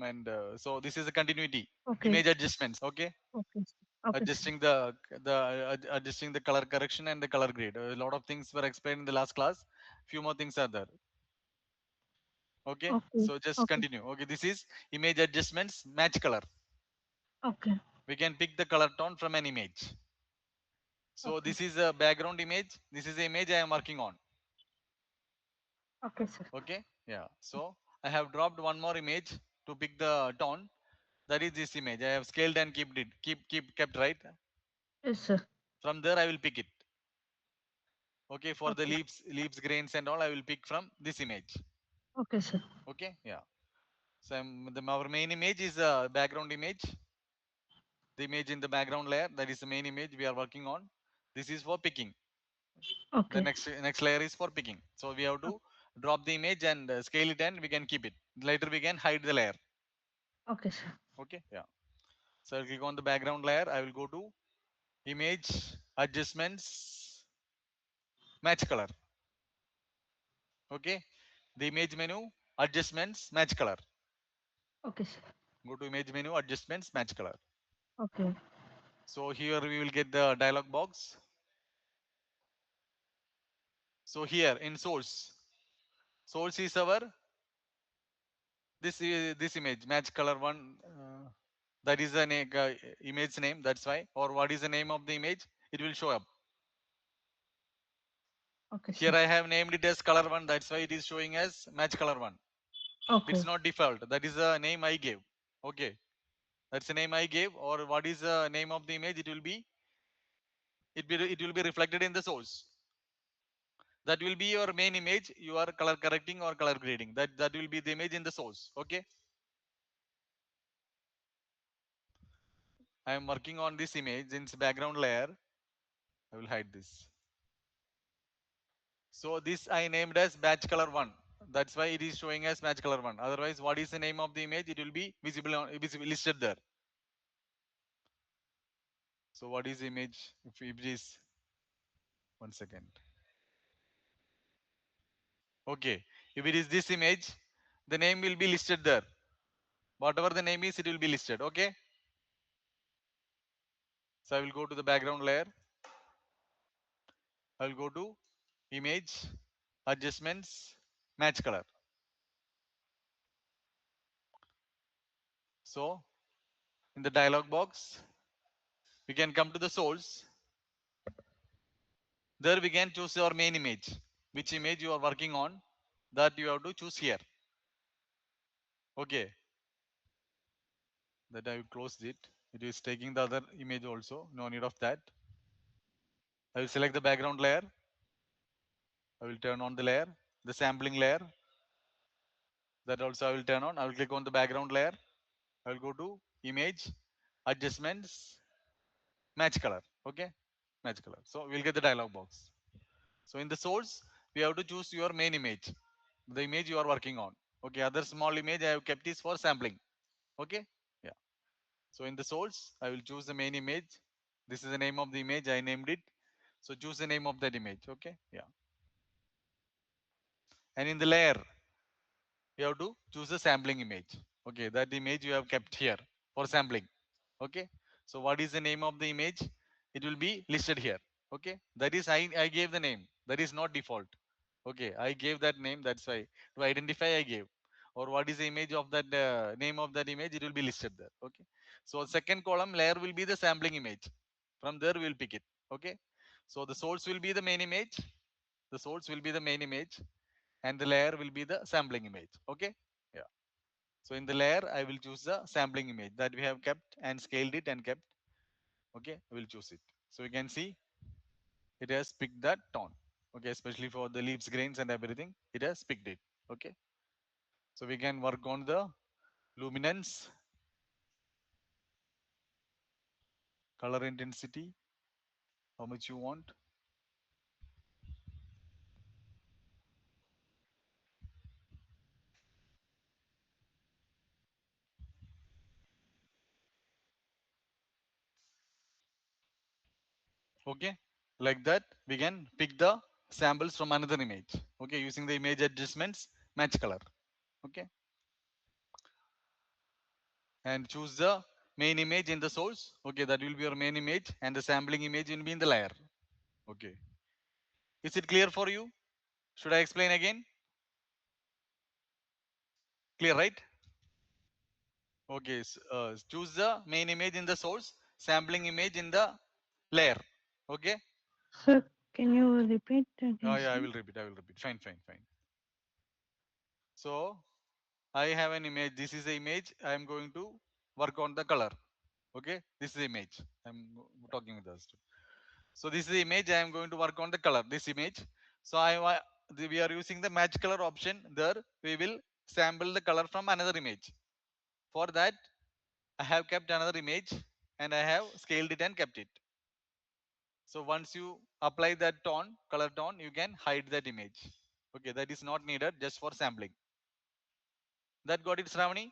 and so this is a continuity Okay. image adjustments. Okay, Okay. Okay, sir. adjusting adjusting the color correction and the color grade. A lot of things were explained in the last class. Few more things are there. Okay, Okay. so just Okay. continue. Okay, this is image adjustments match color. Okay. We can pick the color tone from an image. So Okay. this is a background image. This is the image I am working on. Okay, sir. Okay, yeah. So I have dropped one more image to pick the tone. That is this image. I have scaled and kept right. Yes, sir. From there I will pick it. Okay, for the Okay. leaves grains and all I will pick from this image. Okay, sir. Okay, yeah. So our main image is a background image. The image in the background layer, that is the main image we are working on. This is for picking. The Okay. next layer is for picking. So we have to drop the image and scale it, and we can keep it. Later we can hide the layer. Okay, sir. Okay, yeah. So I'll click on the background layer. I will go to image adjustments match color. Okay, the image menu adjustments match color. Okay, sir. Go to image menu adjustments match color. Okay. So here we will get the dialog box. So here in source is our this image match color one. That is the image name. That's why, or what is the name of the image? It will show up. Okay, Here sir. I have named it as color one. That's why it is showing as match color one. It's Okay. not default. That is the name I gave. Okay, that's the name I gave. Or what is the name of the image? It will be reflected in the source. That will be your main image. You are color correcting or color grading. That will be the image in the source. Okay, I am working on this image in its background layer. I will hide this. So this I named as batch color one. That's why it is showing as match color one. Otherwise, what is the name of the image? It will be visible listed there. So what is the image? If it is 1 second. Okay. If it is this image, the name will be listed there. Whatever the name is, it will be listed. Okay. So I will go to the background layer. I will go to image adjustments match color. So in the dialog box, we can come to the source. There we can choose your main image. Which image you are working on, that you have to choose here. Okay. That I will close it. It is taking the other image also. No need of that. I will select the background layer. I will turn on the layer. The sampling layer. That also I will turn on. I will click on the background layer. I will go to image adjustments match color. Okay. Match color. So we'll get the dialog box. So in the source, we have to choose your main image. The image you are working on. Okay. Other small image I have kept is for sampling. Okay. Yeah. So in the source, I will choose the main image. This is the name of the image. I named it. So choose the name of that image. Okay. Yeah. And in the layer, you have to choose a sampling image. Okay. That image you have kept here for sampling. Okay. So what is the name of the image? It will be listed here. Okay. That is I gave the name. That is not default. Okay. I gave that name. That's why to identify I gave. Or what is the image of that name of that image? It will be listed there. Okay. So second column layer will be the sampling image. From there we will pick it. Okay. So the source will be the main image. The source will be the main image, and the layer will be the sampling image. Okay. Yeah. So in the layer, I will choose the sampling image that we have kept and scaled it and kept. Okay. I will choose it. So you can see it has picked that tone. Okay. Especially for the leaves, grains, and everything, it has picked it. Okay. So we can work on the luminance, color intensity, how much you want. Okay. Like that, we can pick the samples from another image. Okay. Using the image adjustments, match color. Okay. and choose the main image in the source. Okay, that will be your main image, and the sampling image will be in the layer. Okay, is it clear for you? Should I explain again? Clear, right? Okay, choose the main image in the source, sampling image in the layer. Okay. Sir, can you repeat Oh again, yeah, I sir? will repeat. I will repeat. Fine, fine, fine. So I have an image. This is the image. I am going to work on the color. Okay, this is the image. I'm talking with us. So this is the image. I am going to work on the color. This image. So we are using the match color option. There we will sample the color from another image. For that, I have kept another image and I have scaled it and kept it. So once you apply that tone, color tone, you can hide that image. Okay, that is not needed just for sampling. That got it, Shravani?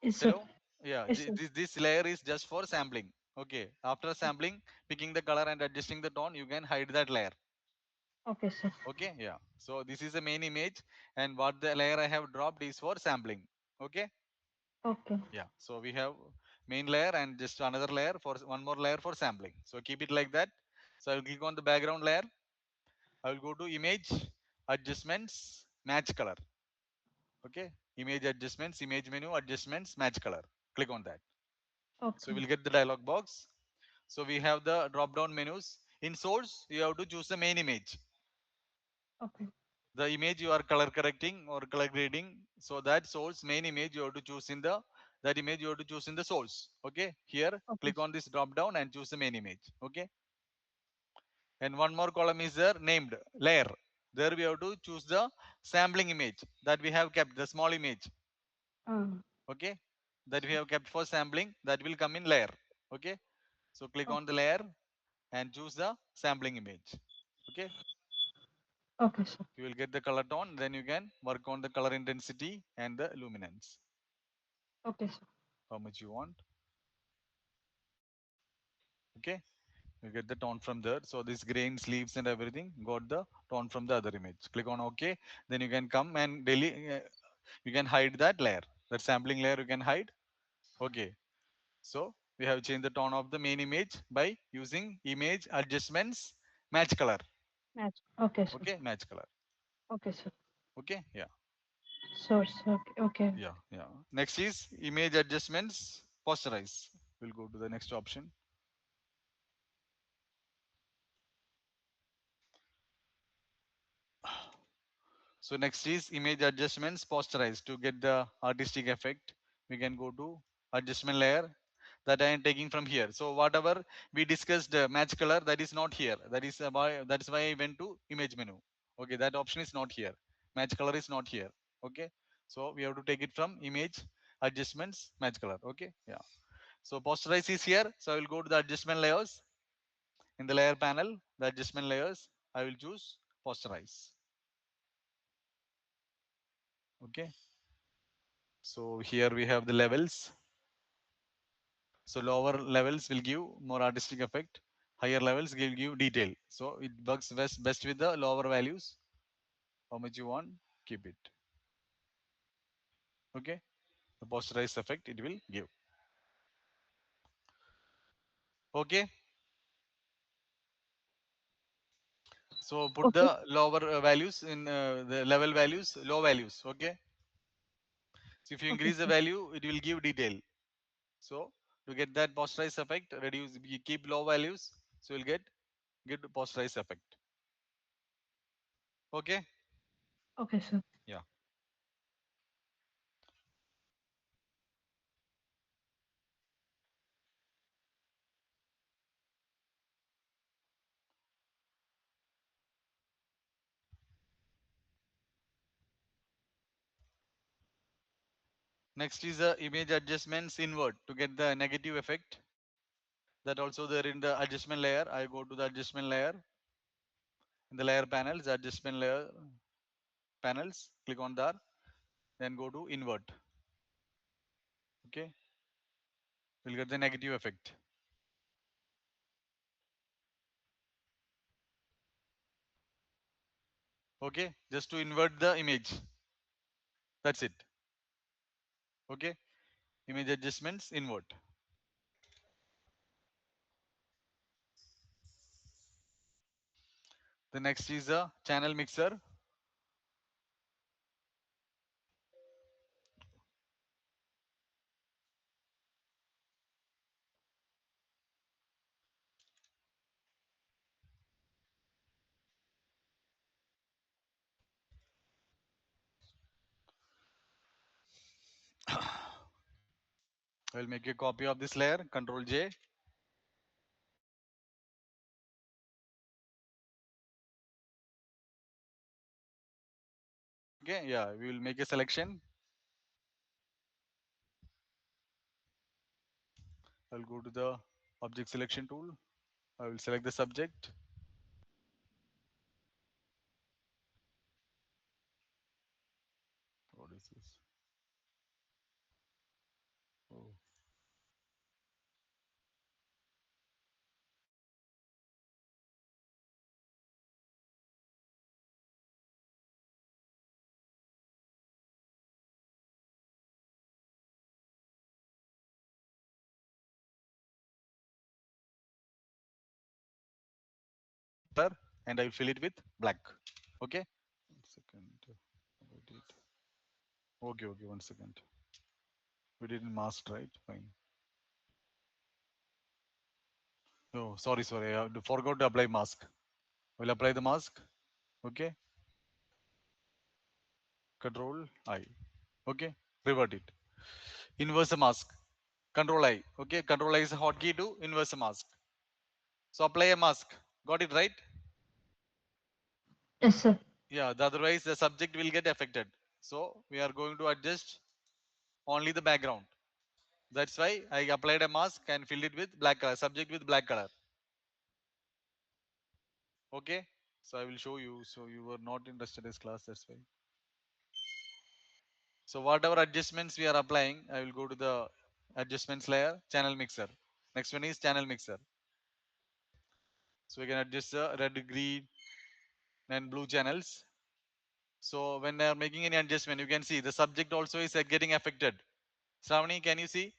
Yes, sir. Hello? Yeah, Yes, sir. this layer is just for sampling. Okay, after sampling, picking the color and adjusting the tone, you can hide that layer. Okay, sir. Okay, yeah. So this is the main image, and what the layer I have dropped is for sampling. Okay, Okay. yeah. So we have main layer and just another layer for one more layer for sampling. So keep it like that. So I will click on the background layer. I will go to image adjustments, match color. Okay, image adjustments, image menu adjustments, match color. Click on that. So Okay. we'll get the dialog box. So we have the drop down menus. In source, you have to choose the main image. Okay. The image you are color correcting or color grading. So that source main image you have to choose in the that image you have to choose in the source. Okay. Here, Okay, click sir. on this drop down and choose the main image. Okay. And one more column is there named layer. There we have to choose the sampling image that we have kept, the small image. Um, Okay, that we have kept for sampling, that will come in layer. Okay, so click on the okay. layer and choose the sampling image. Okay, Okay, sir. you will get the color tone, then you can work on the color intensity and the luminance, Okay, sir. how much you want. Okay, you get the tone from there. So this grains, leaves and everything got the tone from the other image. Click on OK, then you can come and you can hide that layer, that sampling layer you can hide. Okay, so we have changed the tone of the main image by using image adjustments, match color. Match. Okay, sir. Okay, match color. Okay, sir. Okay, yeah, Source. Okay. Okay. yeah, yeah. Next is image adjustments, posterize. We'll go to the next option. So next is image adjustments, posterize. To get the artistic effect, we can go to adjustment layer that I am taking from here. So whatever we discussed, match color, that is not here. That's why I went to image menu. Okay, that option is not here. Match color is not here. Okay, so we have to take it from image adjustments, match color. Okay, yeah. So posterize is here. So I will go to the adjustment layers. In the layer panel, the adjustment layers, I will choose posterize. Okay, so here we have the levels. So lower levels will give more artistic effect. Higher levels will give detail. So it works best with the lower values. How much you want, keep it. Okay. The posterized effect it will give. Okay. So put Okay. the lower values in the level values, low values. Okay. So if you Okay, increase the sir. value, it will give detail. So to get that posterized effect, reduce, you keep low values. So you'll get good posterized effect. Okay. Okay, sir. Yeah. Next is the image adjustments invert to get the negative effect. That also there in the adjustment layer. I go to the adjustment layer in the layer panels, adjustment layer panels. Click on that, then go to invert. Okay, we'll get the negative effect. Okay, just to invert the image. That's it. Okay, Image adjustments, invert. The next is a channel mixer. I will make a copy of this layer, Control J. Okay, yeah, we will make a selection. I'll go to the object selection tool. I will select the subject. What is this? Oh, color, and I will fill it with black. Okay. 1 second. Edit. Okay, okay, 1 second. We didn't mask, right? Fine. Oh, sorry, sorry. I forgot to apply mask. We'll apply the mask. Okay. Control I. Okay. Revert it. Inverse the mask. Control I. Okay. Control I is a hotkey to inverse the mask. So apply a mask. Got it right? Yes, sir. Yeah. Otherwise, the subject will get affected. So we are going to adjust only the background. That's why I applied a mask and filled it with black color. Subject with black color. Okay. So I will show you. So you were not interested in this class. That's why. So whatever adjustments we are applying, I will go to the adjustments layer, channel mixer. Next one is channel mixer. So we can adjust the red, green, and blue channels. So when they are making any adjustment, you can see the subject also is getting affected. Shravani, can you see?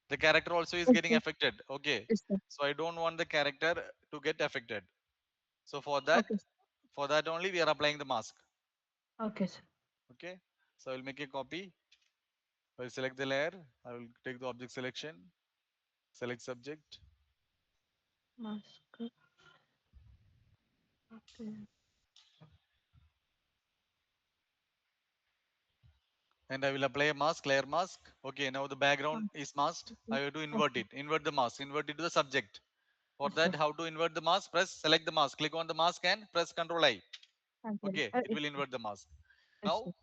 The character also is Yes, getting sir. affected. Okay. Yes, sir. So I don't want the character to get affected. So Okay, sir. for that only we are applying the mask. Okay, sir. Okay. So I will make a copy. I will select the layer. I will take the object selection, select subject, Mask. Okay. and I will apply a mask, layer mask. Okay, now the background is masked. I Okay. have to invert Okay. it. Invert the mask. Invert it to the subject. For Yes, that, sir. how to invert the mask? Press select the mask. Click on the mask and press Control I. Okay. Okay, it Yes, will sir. invert the mask. Yes, Now sir.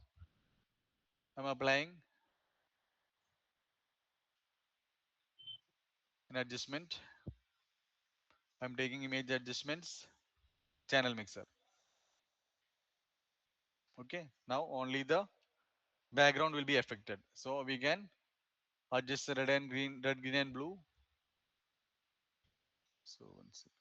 I'm applying an adjustment. I'm taking image adjustments, channel mixer. Okay, now only the background will be affected. So we can adjust the red and green, red, green, and blue. So 1 second.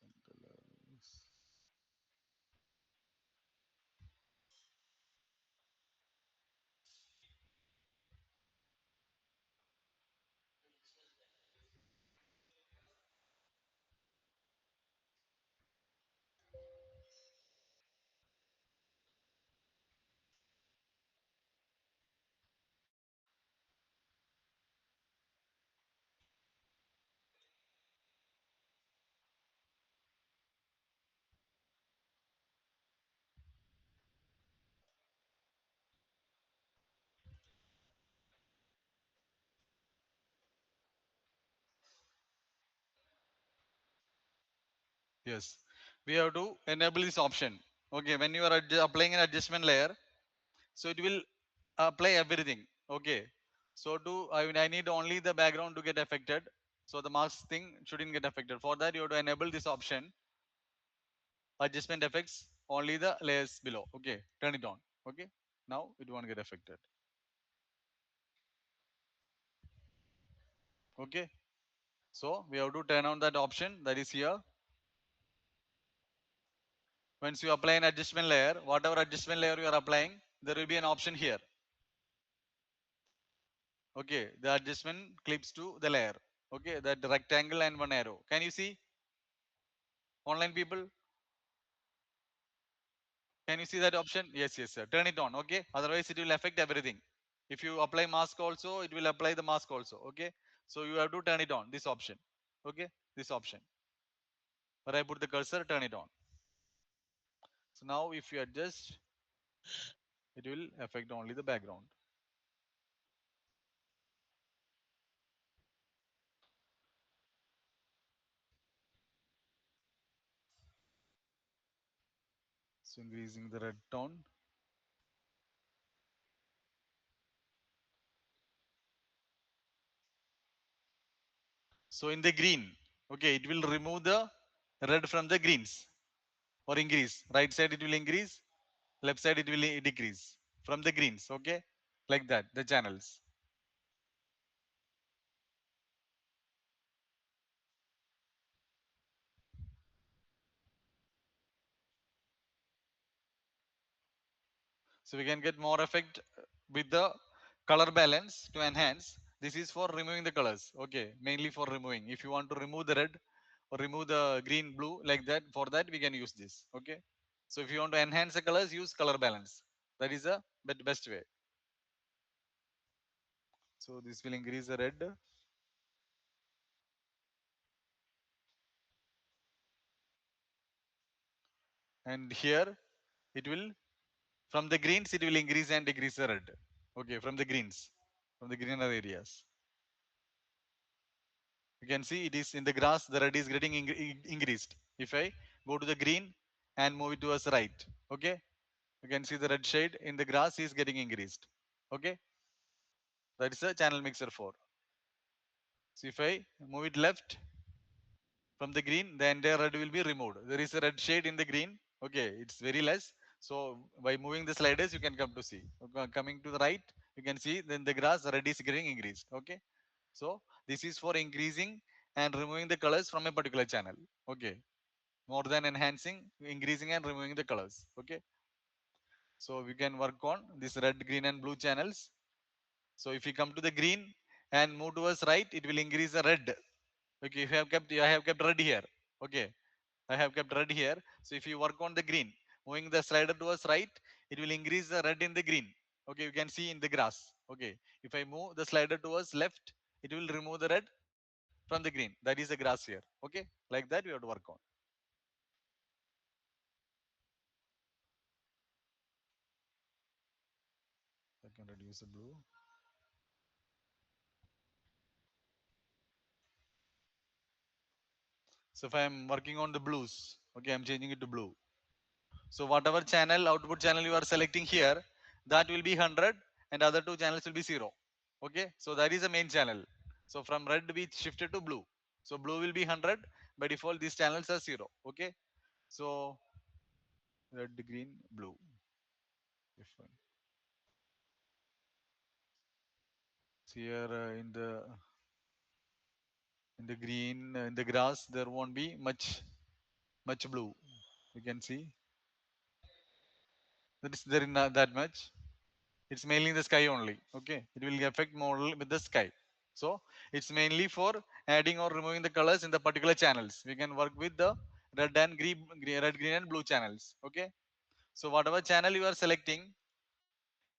Yes, we have to enable this option. Okay, when you are applying an adjustment layer, so it will apply everything. Okay, so I need only the background to get affected. So the mask thing shouldn't get affected. For that, you have to enable this option, adjustment effects, only the layers below. Okay, turn it on. Okay, now it won't get affected. Okay, so we have to turn on that option that is here. Once you apply an adjustment layer, whatever adjustment layer you are applying, there will be an option here. Okay, the adjustment clips to the layer. Okay, that rectangle and one arrow. Can you see, online people? Can you see that option? Yes, yes, sir. Turn it on. Okay, otherwise it will affect everything. If you apply mask also, it will apply the mask also. Okay, so you have to turn it on. This option. Okay, this option. Where I put the cursor, turn it on. So now if you adjust, it will affect only the background. So increasing the red tone. So in the green, okay, it will remove the red from the greens or increase. Right side it will increase, left side it will decrease from the greens. Okay, like that, the channels. So we can get more effect with the color balance to enhance. This is for removing the colors. Okay, mainly for removing. If you want to remove the red or remove the green, blue like that, for that we can use this. Okay. So if you want to enhance the colors, use color balance. That is the best way. So this will increase the red, and here it will, from the greens it will increase and decrease the red. Okay, from the greens, from the greener areas. You can see it is in the grass, the red is getting increased. If I go to the green and move it towards right, okay, you can see the red shade in the grass is getting increased. Okay, that is a channel mixer 4. So if I move it left from the green, the entire red will be removed. There is a red shade in the green. Okay, it's very less. So by moving the sliders, you can come to see. Okay, coming to the right, you can see then the grass red is getting increased. Okay, so this is for increasing and removing the colors from a particular channel. Okay, more than enhancing, increasing and removing the colors. Okay, so we can work on this red, green, and blue channels. So if you come to the green and move towards right, it will increase the red. Okay, if you have kept, I have kept red here. Okay, I have kept red here. So if you work on the green, moving the slider towards right, it will increase the red in the green. Okay, you can see in the grass. Okay, if I move the slider towards left, it will remove the red from the green. That is the grass here. Okay, like that we have to work on. I can reduce the blue. So if I am working on the blues, okay, I'm changing it to blue. So whatever channel, output channel you are selecting here, that will be 100 and other two channels will be 0. Okay, so that is the main channel. So from red we shifted to blue. So blue will be 100. By default these channels are 0. Okay, so red, green, blue. Different. So here in the green, in the grass there won't be much blue. You can see that is there in that much. It's mainly the sky only. Okay, it will affect more with the sky. So it's mainly for adding or removing the colors in the particular channels. We can work with the red and red, green, and blue channels. Okay, so whatever channel you are selecting,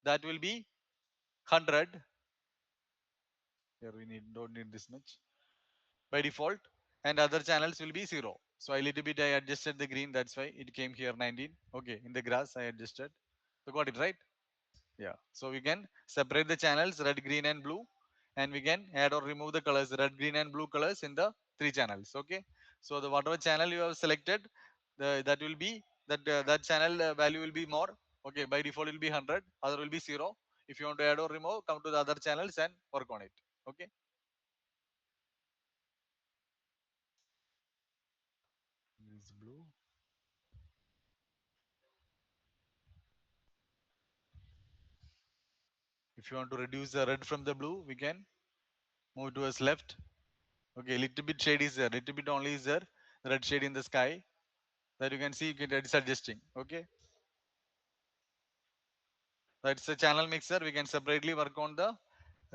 that will be 100. Here we don't need this much by default, and other channels will be 0. So I little bit I adjusted the green, that's why it came here 19. Okay, in the grass I adjusted. So got it right. Yeah, so we can separate the channels red, green, and blue, and we can add or remove the colors red, green, and blue colors in the three channels. Okay, so the whatever channel you have selected, that will be that channel value will be more. Okay, by default it will be 100, other will be 0. If you want to add or remove, come to the other channels and work on it. Okay, this is blue. If you want to reduce the red from the blue, we can move towards left. Okay, little bit shade is there, little bit only is there, red shade in the sky, that you can see, you can, it's adjusting. Okay, that's a channel mixer. We can separately work on the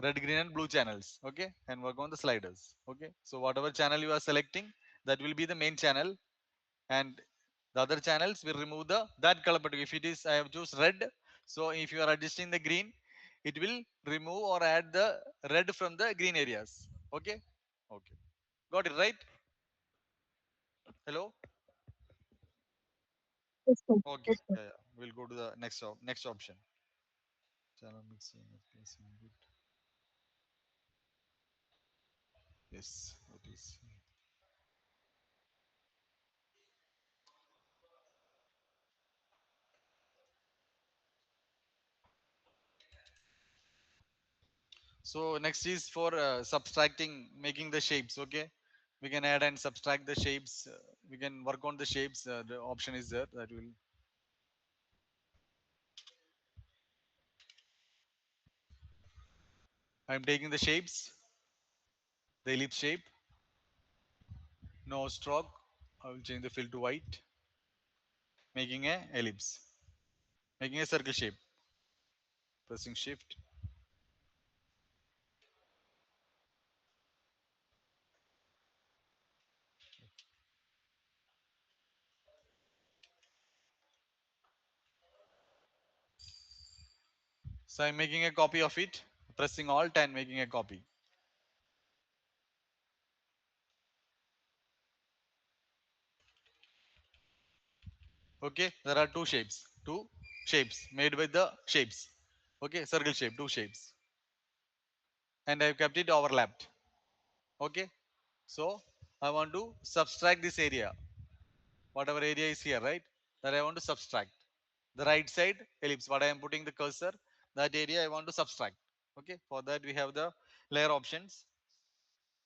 red, green, and blue channels. Okay, and work on the sliders. Okay, so whatever channel you are selecting, that will be the main channel, and the other channels will remove the that color. But if it is, I have choose red. So if you are adjusting the green, it will remove or add the red from the green areas. Okay, okay, got it right? Hello. Yes, sir. Okay, Yes, sir. yeah, yeah. We'll go to the next option. Channel mixing, replacing it. Yes, it is. So next is for subtracting, making the shapes. Okay, we can add and subtract the shapes. We can work on the shapes. The option is there that will. I'm taking the shapes, the ellipse shape, no stroke. I will change the fill to white, making a ellipse, making a circle shape. Pressing shift. So I'm making a copy of it. Pressing Alt and making a copy. Okay, there are two shapes made with the shapes. Okay, circle shape, two shapes, and I've kept it overlapped. Okay, so I want to subtract this area, whatever area is here, right? That I want to subtract. The right side ellipse, what I am putting the cursor, that area I want to subtract. Okay, for that we have the layer options.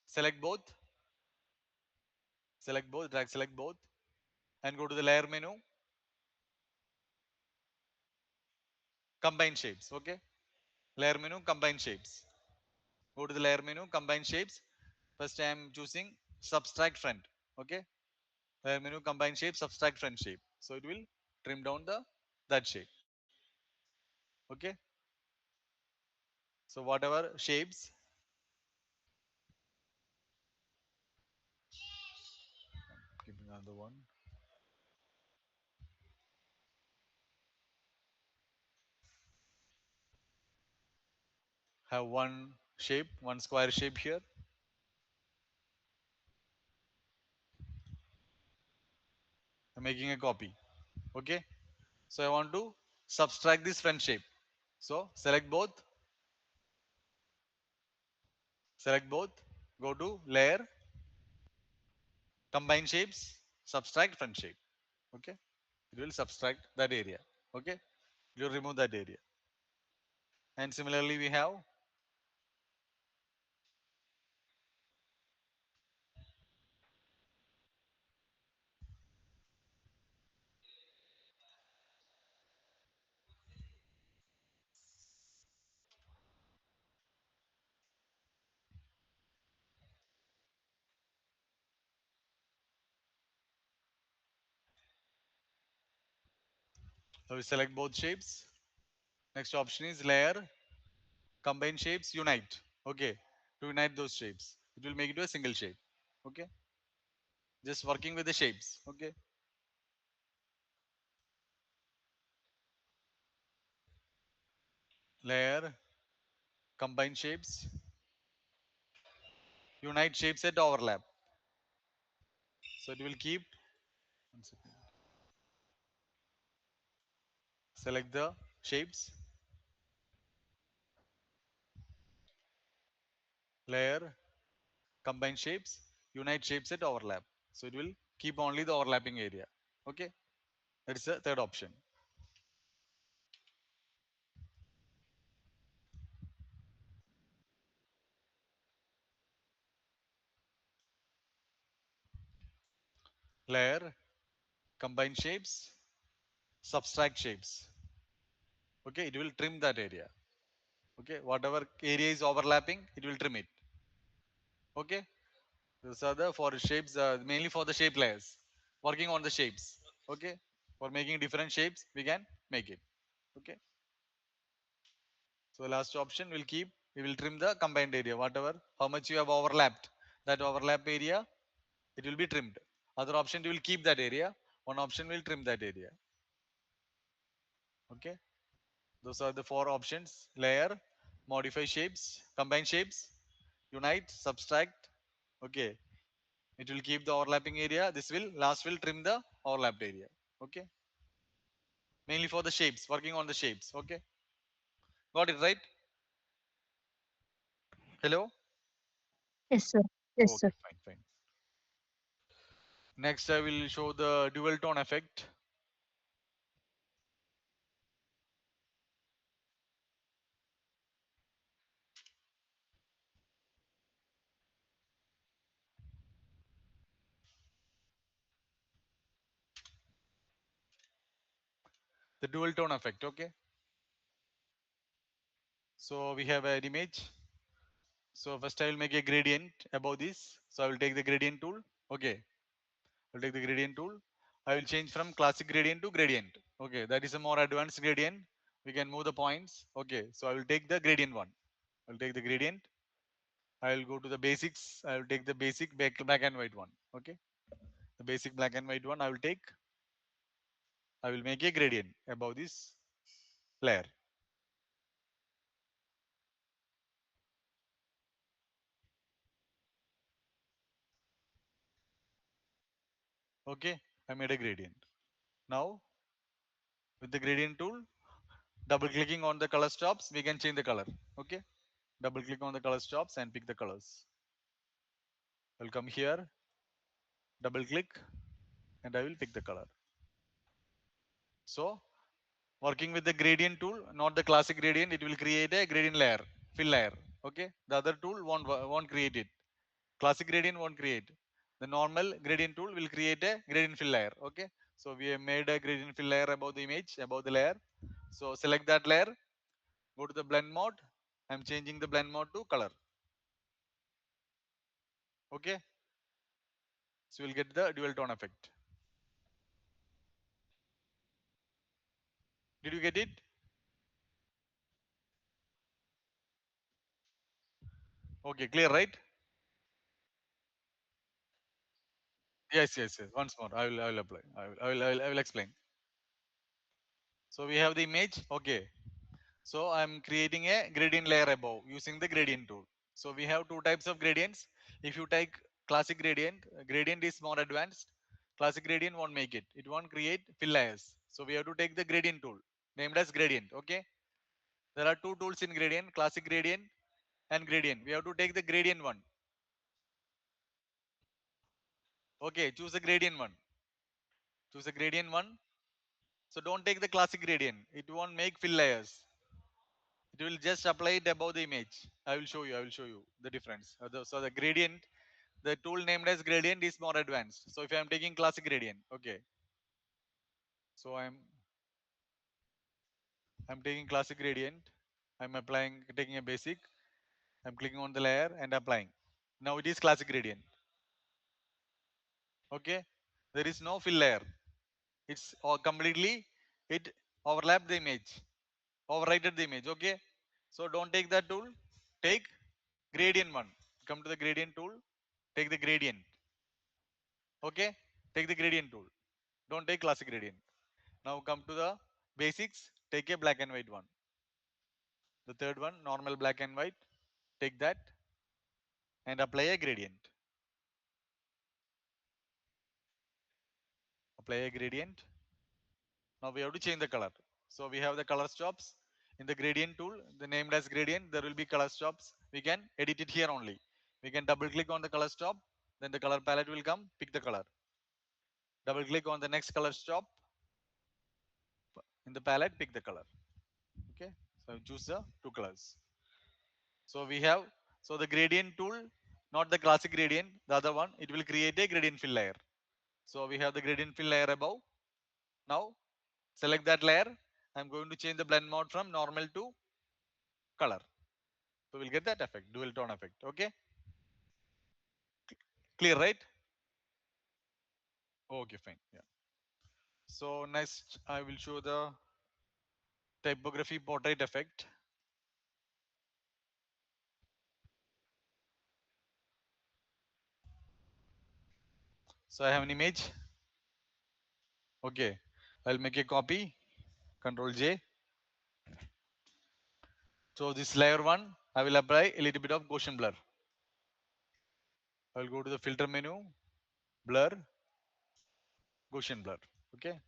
Select both, drag select both, and go to the layer menu, combine shapes. Okay, layer menu, combine shapes. Go to the layer menu, combine shapes. First I am choosing subtract front. Okay, layer menu, combine shape, subtract front shape. So it will trim down the that shape. Okay, so whatever shapes, keeping another one, have one shape, one square shape here. I'm making a copy. Okay, so I want to subtract this front shape. So select both, go to layer, combine shapes, subtract front shape. Okay, it will subtract that area. Okay, you will remove that area. And similarly, we have we select both shapes. Next option is layer, combine shapes, unite. Okay, to unite those shapes, it will make it to a single shape. Okay, just working with the shapes. Okay, layer, combine shapes, unite shapes at overlap. So it will keep. One second. Select the shapes, layer, combine shapes, unite shapes at overlap. So it will keep only the overlapping area. Okay, that is the third option. Layer, combine shapes, subtract shapes. Okay, it will trim that area. Okay, whatever area is overlapping, it will trim it. Okay, these are the for shapes, mainly for the shape layers, working on the shapes. Okay, for making different shapes, we can make it. Okay, so the last option will keep we will trim the combined area, whatever, how much you have overlapped, that overlap area, it will be trimmed. Other option, you will keep that area. One option will trim that area. Okay. Those are the four options: layer, modify shapes, combine shapes, unite, subtract. Okay. It will keep the overlapping area. This will last will trim the overlapped area. Okay. Mainly for the shapes, working on the shapes. Okay. Got it right? Hello? Yes, sir. Yes, sir. Okay, fine, fine. Next, I will show the dual tone effect. The dual tone effect. Okay. So we have an image. So first I will make a gradient above this. So I will take the gradient tool. Okay. I'll take the gradient tool. I will change from classic gradient to gradient. Okay. That is a more advanced gradient. We can move the points. Okay. So I will take the gradient one. I'll take the gradient. I will go to the basics. I will take the basic black and white one. Okay. The basic black and white one I will take. I will make a gradient above this layer. Okay. I made a gradient. Now with the gradient tool, double clicking on the color stops, we can change the color. Okay. Double click on the color stops and pick the colors. I'll come here, double click, and I will pick the color. So working with the gradient tool, not the classic gradient, it will create a gradient layer, fill layer. Okay. The other tool won't create it. Classic gradient won't create. The normal gradient tool will create a gradient fill layer. Okay. So we have made a gradient fill layer above the image, above the layer. So select that layer, go to the blend mode. I'm changing the blend mode to color. Okay. So we'll get the dual tone effect. Did you get it? Okay, clear, right? Yes, yes, yes. Once more, I will apply. I will explain. So we have the image. Okay. So I'm creating a gradient layer above using the gradient tool. So we have two types of gradients. If you take classic gradient, gradient is more advanced. Classic gradient won't make it. It won't create fill layers. So we have to take the gradient tool named as gradient. Okay. There are two tools in gradient: classic gradient and gradient. We have to take the gradient one. Okay. Choose the gradient one. Choose the gradient one. So don't take the classic gradient. It won't make fill layers. It will just apply it above the image. I will show you. I will show you the difference. So the gradient, the tool named as gradient is more advanced. So if I am taking classic gradient, okay. So I'm taking classic gradient. I'm applying, taking a basic. I'm clicking on the layer and applying. Now it is classic gradient. Okay. There is no fill layer. It's all completely, it overlapped the image, overwrited the image. Okay. So don't take that tool. Take gradient one. Come to the gradient tool. Take the gradient. Okay. Take the gradient tool. Don't take classic gradient. Now come to the basics. Take a black and white one. The third one, normal black and white. Take that and apply a gradient. Apply a gradient. Now we have to change the color. So we have the color stops in the gradient tool. The named as gradient. There will be color stops. We can edit it here only. We can double click on the color stop. Then the color palette will come. Pick the color. Double click on the next color stop in the palette. Pick the color. Okay. So choose the two colors. So we have, so the gradient tool, not the classic gradient, the other one, it will create a gradient fill layer. So we have the gradient fill layer above. Now select that layer. I'm going to change the blend mode from normal to color. So we'll get that effect, dual tone effect. Okay, clear, right? Okay, fine. Yeah. So next I will show the typography portrait effect. So I have an image. Okay, I'll make a copy. Control J. So this layer one, I will apply a little bit of Gaussian blur. I will go to the filter menu, blur, Gaussian blur. Okay,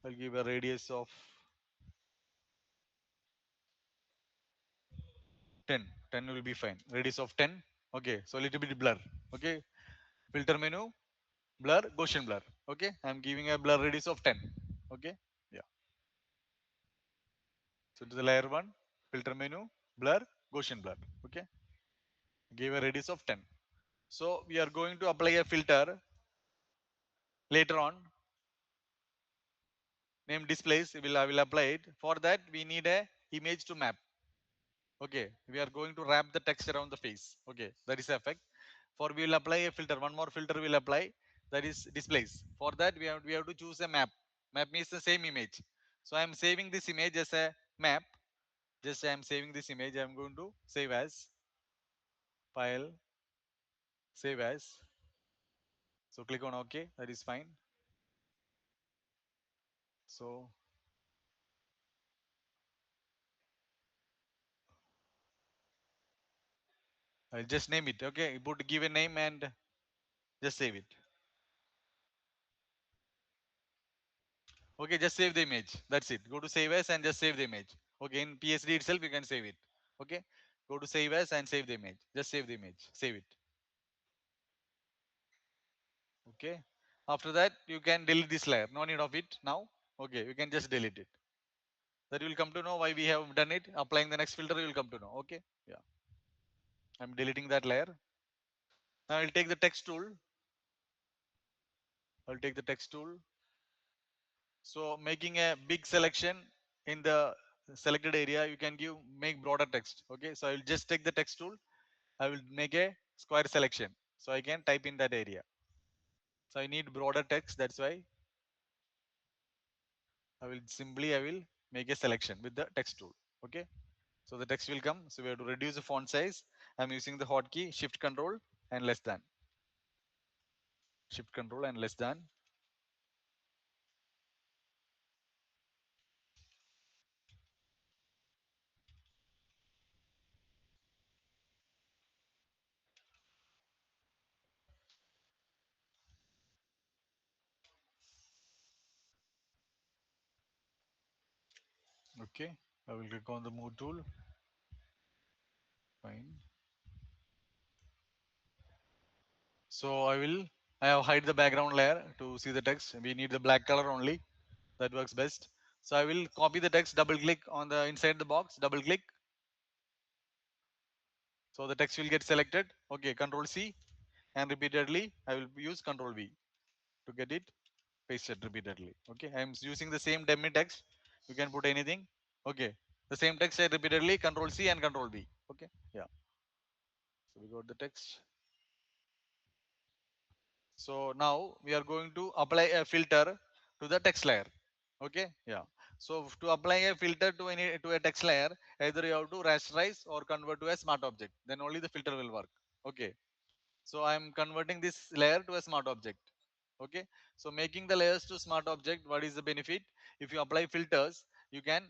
I'll give a radius of 10. 10 will be fine. Radius of 10. Okay, so a little bit blur. Okay, filter menu, blur, Gaussian blur. Okay, I'm giving a blur radius of 10. Okay, yeah. So to the layer one, filter menu, blur, Gaussian blur. Okay, give a radius of 10. So we are going to apply a filter later on. Name displays. I will apply it. For that we need a image to map. Okay, we are going to wrap the text around the face. Okay, that is effect. For we will apply a filter. One more filter will apply. That is displays. For that we have to choose a map. Map means the same image. So I am saving this image as a map. Just I am saving this image. I am going to save as file, save as. So click on OK. That is fine. So I'll just name it. Okay, put give a name and just save it. Okay, just save the image. That's it. Go to save as and just save the image. Okay, in PSD itself you can save it. Okay, go to save as and save the image. Just save the image. Save it. Okay. After that, you can delete this layer. No need of it now. Okay, you can just delete it. That you will come to know why we have done it. Applying the next filter, you will come to know. Okay. Yeah. I'm deleting that layer. Now I'll take the text tool. I'll take the text tool. So making a big selection in the selected area, you can make broader text. Okay. So I'll just take the text tool. I will make a square selection. So I can type in that area. So I need broader text. That's why I will make a selection with the text tool. Okay. So the text will come. So we have to reduce the font size. I'm using the hotkey shift control and less than. Shift control and less than. Okay. I will click on the move tool. Fine. So I have hide the background layer to see the text. We need the black color only. That works best. So I will copy the text, double click on the inside the box, double click. So the text will get selected. Okay, control C and repeatedly I will use control V to get it pasted repeatedly. Okay, I am using the same dummy text. You can put anything. Okay, the same text I repeatedly control C and control V. Okay, yeah. So we got the text. So now we are going to apply a filter to the text layer. Okay, yeah. So to apply a filter to a text layer, either you have to rasterize or convert to a smart object. Then only the filter will work. Okay. So I'm converting this layer to a smart object. Okay. So making the layers to smart object, what is the benefit? If you apply filters, you can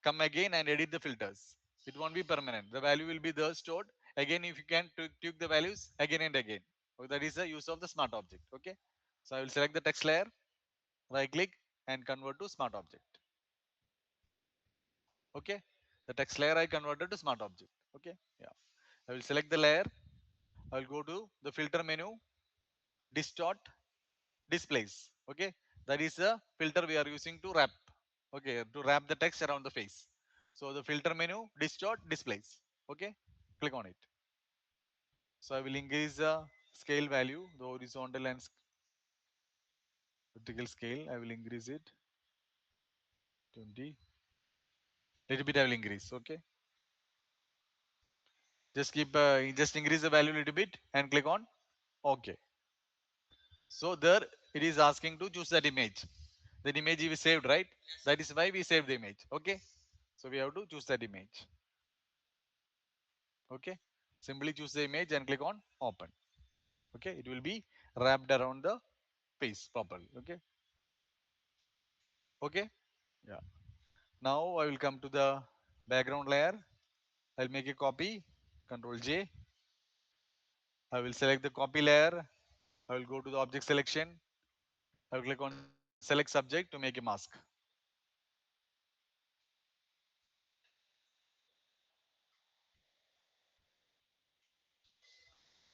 come again and edit the filters. It won't be permanent. The value will be there stored. Again, if you can tweak the values again and again. So that is the use of the smart object. Okay. So I will select the text layer, right click and convert to smart object. Okay. The text layer I converted to smart object. Okay. Yeah. I will select the layer. I will go to the filter menu, distort, displays. Okay. That is the filter we are using to wrap. Okay. To wrap the text around the face. So the filter menu, distort, displays. Okay. Click on it. So I will increase the scale value, the horizontal and vertical scale. I will increase it 20. Little bit I will increase. Okay. Just increase the value a little bit and click on OK. So there it is asking to choose that image. That image we saved, right? That is why we saved the image. Okay. So we have to choose that image. Okay. Simply choose the image and click on open. Okay. It will be wrapped around the face properly. Okay. Okay. Yeah. Now I will come to the background layer. I'll make a copy. Control J. I will select the copy layer. I will go to the object selection. I will click on select subject to make a mask.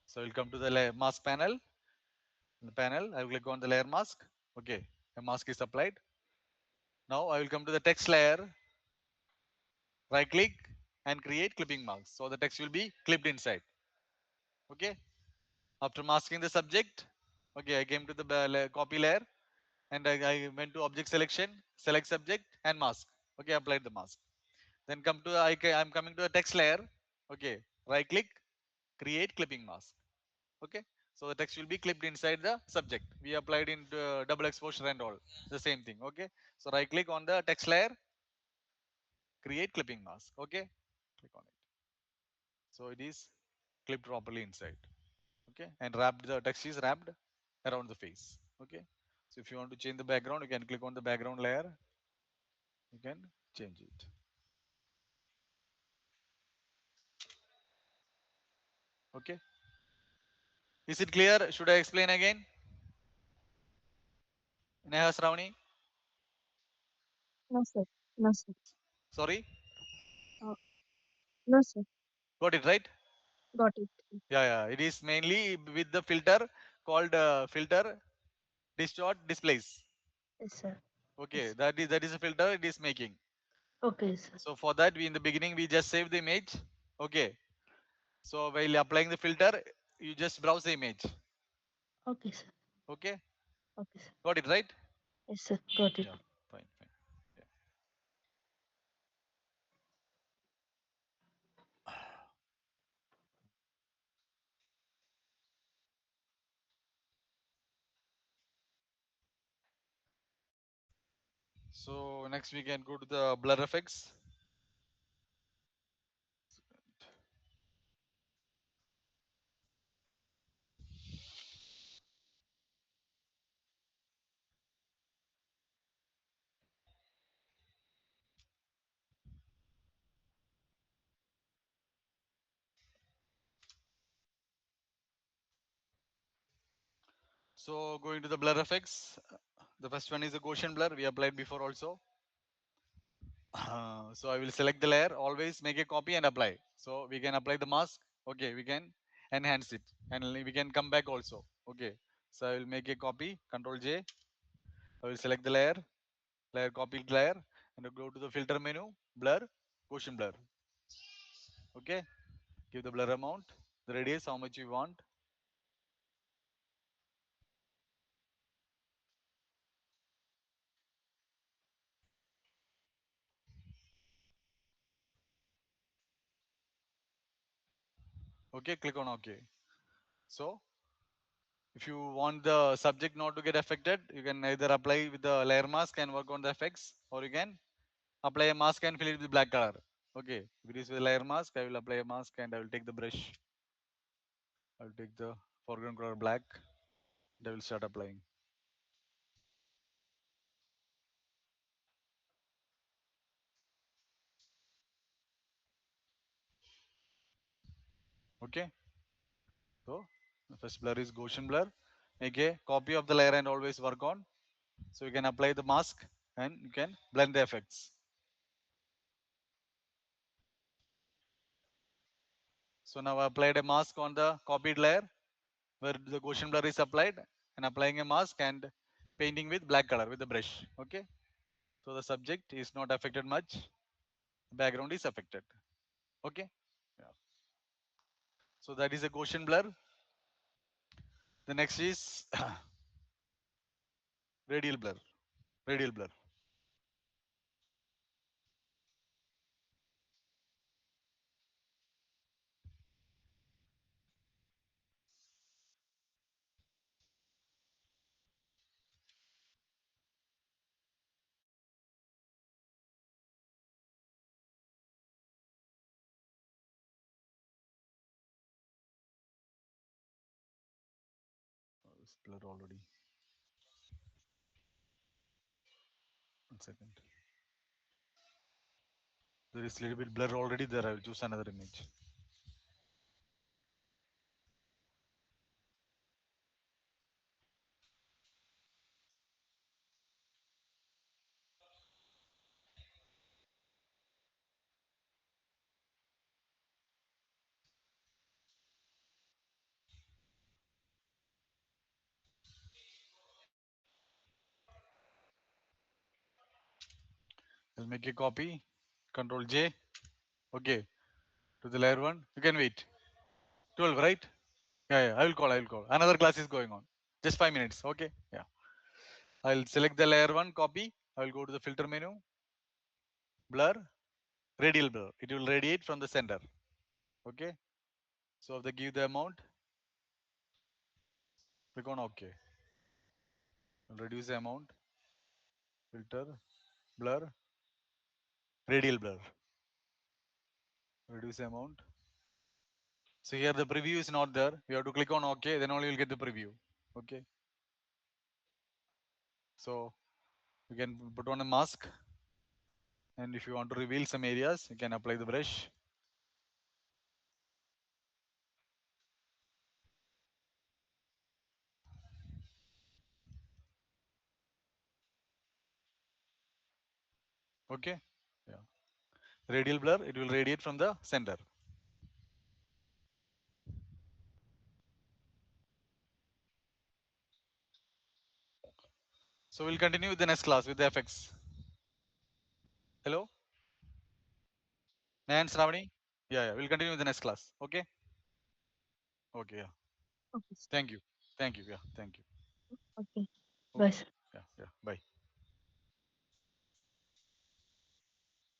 So I will come to the layer mask panel. In the panel, I will click on the layer mask. Okay, a mask is applied. Now I will come to the text layer, right click and create clipping marks. So the text will be clipped inside. Okay. After masking the subject, okay, I came to the copy layer and I went to object selection, select subject and mask. Okay, applied the mask. Then come to I'm coming to the text layer. Okay, right click, create clipping mask. Okay, so the text will be clipped inside the subject. We applied in double exposure and all the same thing. Okay, so right click on the text layer, create clipping mask. Okay, click on it. So it is clipped properly inside. Okay, and wrapped, the text is wrapped around the face. Okay, so if you want to change the background, you can click on the background layer, you can change it. Okay, is it clear? Should I explain again? Neha Sravani, No, sir. No, sir. sorry, Uh, no, sir. got it right? Got it. Yeah, it is mainly with the filter called filter distort displays. Yes, sir. Okay, Yes. that is a filter it is making. Okay, sir. So for that, we in the beginning we just save the image. Okay, so while applying the filter, you just browse the image. Okay, sir. Okay, Okay, sir. got it right? Yes, sir. Got it. Yeah, fine, fine. Yeah. So next we can go to the blur effects. So going to the blur effects, the first one is a Gaussian blur. We applied before also. So I will select the layer. Always make a copy and apply. So we can apply the mask. Okay, we can enhance it and we can come back also. Okay. So I will make a copy. Control J. I will select the layer, layer copied layer, and go to the filter menu, blur, Gaussian blur. Okay. Give the blur amount, the radius, how much you want. Okay. Click on OK. So if you want the subject not to get affected, you can either apply with the layer mask and work on the effects, or you can apply a mask and fill it with black color. Okay, if it is with layer mask, I will apply a mask and I will take the brush. I will take the foreground color black and I will start applying. Okay, so the first blur is Gaussian blur. Make a copy of the layer and always work on. So you can apply the mask and you can blend the effects. So now I applied a mask on the copied layer where the Gaussian blur is applied, and applying a mask and painting with black color with the brush. Okay, so the subject is not affected much, background is affected. Okay, yeah. So that is a Gaussian blur. The next is radial blur. Radial blur. It's blur already. One second. There is a little bit blur already there. I will choose another image. I'll make a copy. Control J. Okay. To the layer one. You can wait. 12, right? Yeah, yeah. I will call. I will call. Another class is going on. Just 5 minutes. Okay. Yeah. I'll select the layer one copy. I will go to the filter menu. Blur. Radial blur. It will radiate from the center. Okay. So if they give the amount, click on OK. Reduce the amount. Filter. Blur. Radial blur. Reduce the amount. So here the preview is not there. You have to click on OK. Then only you'll get the preview. Okay. So you can put on a mask. And if you want to reveal some areas, you can apply the brush. Okay. Yeah. Radial blur. It will radiate from the center. So we'll continue with the next class with the effects. Hello? Nayan Sravani? Yeah, yeah. We'll continue with the next class. Okay? Okay, yeah. Okay, sir. Thank you. Thank you. Yeah, thank you. Okay. Bye, Okay. sir.